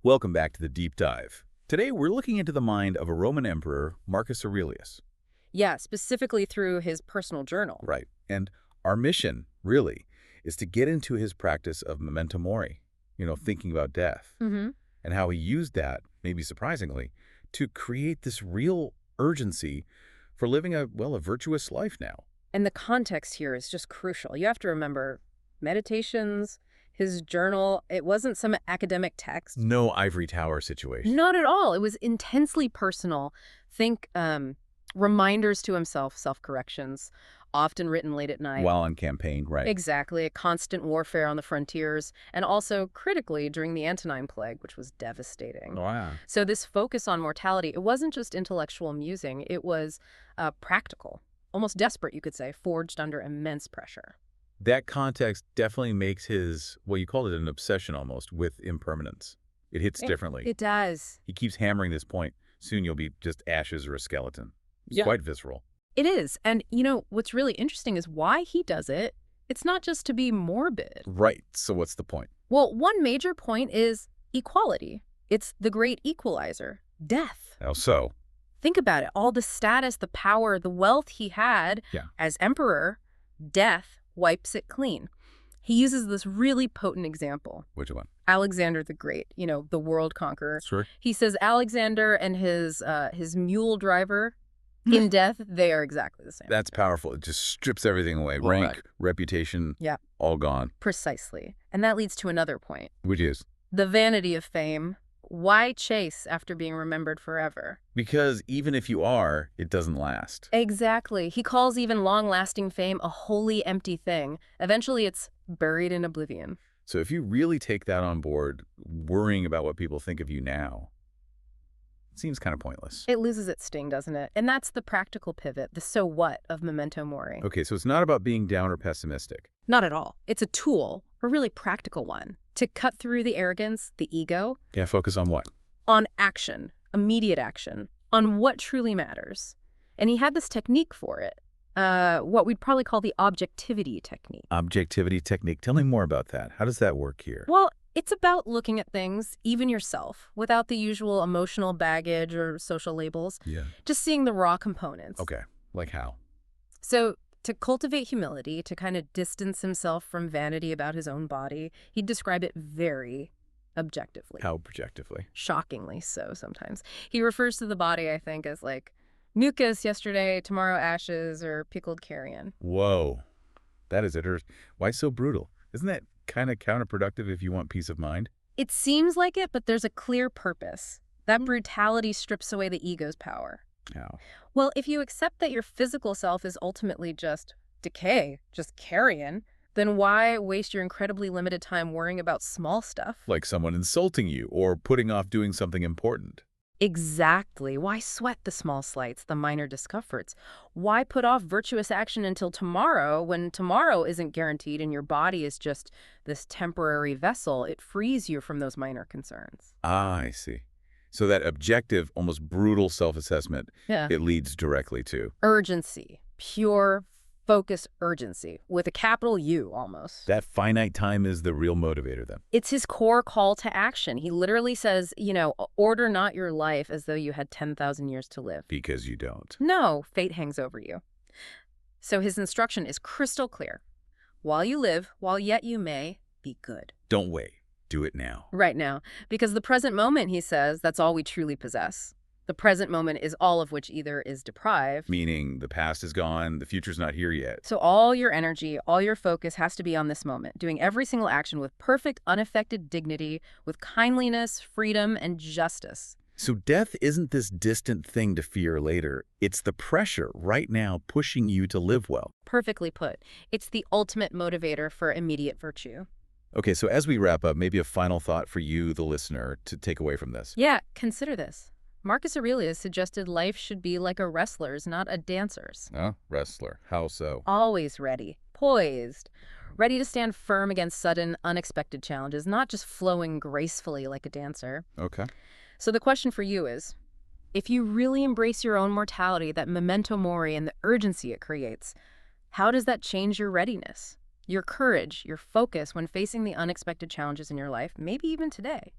Welcome back to the Deep Dive. Today we're looking into the mind of a Roman emperor, Marcus Aurelius. Yeah, specifically through his personal journal. Right. And our mission, really, is to get into his practice of Memento Mori, thinking about death, Mm-hmm. and how he used that, maybe surprisingly, to create this real urgency for living a virtuous life now. And the context here is just crucial. You have to remember meditations, his journal, it wasn't some academic text. No ivory tower situation. Not at all. It was intensely personal. Think reminders to himself, self-corrections, often written late at night. While on campaign, right. Exactly. A constant warfare on the frontiers, and also critically during the Antonine Plague, which was devastating. Wow. So this focus on mortality, it wasn't just intellectual musing, it was practical, almost desperate, you could say, forged under immense pressure. That context definitely makes his, you called it an obsession almost, with impermanence. It hits differently. It does. He keeps hammering this point. Soon you'll be just ashes or a skeleton. It's quite visceral. It is. And, what's really interesting is why he does it. It's not just to be morbid. Right. So what's the point? Well, one major point is equality. It's the great equalizer, death. How so? Think about it. All the status, the power, the wealth he had as emperor, death wipes it clean. He uses this really potent example. Which one? Alexander the Great, the world conqueror. Sure. He says Alexander and his mule driver in death, they are exactly the same. That's powerful. It just strips everything away. Rank, reputation, all gone. Precisely. And that leads to another point. Which is? The vanity of fame. Why chase after being remembered forever? Because even if you are, it doesn't last. Exactly. He calls even long-lasting fame a wholly empty thing. Eventually, it's buried in oblivion. So if you really take that on board, worrying about what people think of you now, it seems kind of pointless. It loses its sting, doesn't it? And that's the practical pivot, the so what of Memento Mori. Okay, so it's not about being down or pessimistic. Not at all. It's a tool, a really practical one, to cut through the arrogance, the ego. Yeah, focus on what? On action, immediate action, on what truly matters. And he had this technique for it, what we'd probably call the objectivity technique. Objectivity technique. Tell me more about that. How does that work here? Well, it's about looking at things, even yourself, without the usual emotional baggage or social labels. Yeah. Just seeing the raw components. Okay. Like how? So to cultivate humility, to kind of distance himself from vanity about his own body, he'd describe it very objectively. How objectively? Shockingly so sometimes. He refers to the body, I think, as like mucus yesterday, tomorrow ashes, or pickled carrion. Whoa. That is it. Why so brutal? Isn't that kind of counterproductive if you want peace of mind? It seems like it, but there's a clear purpose. That brutality strips away the ego's power. How? Well, if you accept that your physical self is ultimately just decay, just carrion, then why waste your incredibly limited time worrying about small stuff? Like someone insulting you or putting off doing something important. Exactly. Why sweat the small slights, the minor discomforts? Why put off virtuous action until tomorrow when tomorrow isn't guaranteed and your body is just this temporary vessel? It frees you from those minor concerns. Ah, I see. So that objective, almost brutal self-assessment, it leads directly to urgency, pure focus urgency, with a capital U almost. That finite time is the real motivator then. It's his core call to action. He literally says, order not your life as though you had 10,000 years to live. Because you don't. No, fate hangs over you. So his instruction is crystal clear. While you live, while yet you may, be good. Don't wait. Do it now. Right now. Because the present moment, he says, that's all we truly possess. The present moment is all of which either is deprived. Meaning the past is gone, the future's not here yet. So all your energy, all your focus has to be on this moment, doing every single action with perfect, unaffected dignity, with kindliness, freedom, and justice. So death isn't this distant thing to fear later. It's the pressure right now pushing you to live well. Perfectly put. It's the ultimate motivator for immediate virtue. Okay, so as we wrap up, maybe a final thought for you, the listener, to take away from this. Yeah, consider this. Marcus Aurelius suggested life should be like a wrestler's, not a dancer's. Oh, wrestler. How so? Always ready, poised, ready to stand firm against sudden, unexpected challenges, not just flowing gracefully like a dancer. Okay. So the question for you is, if you really embrace your own mortality, that memento mori and the urgency it creates, how does that change your readiness, your courage, your focus when facing the unexpected challenges in your life, maybe even today?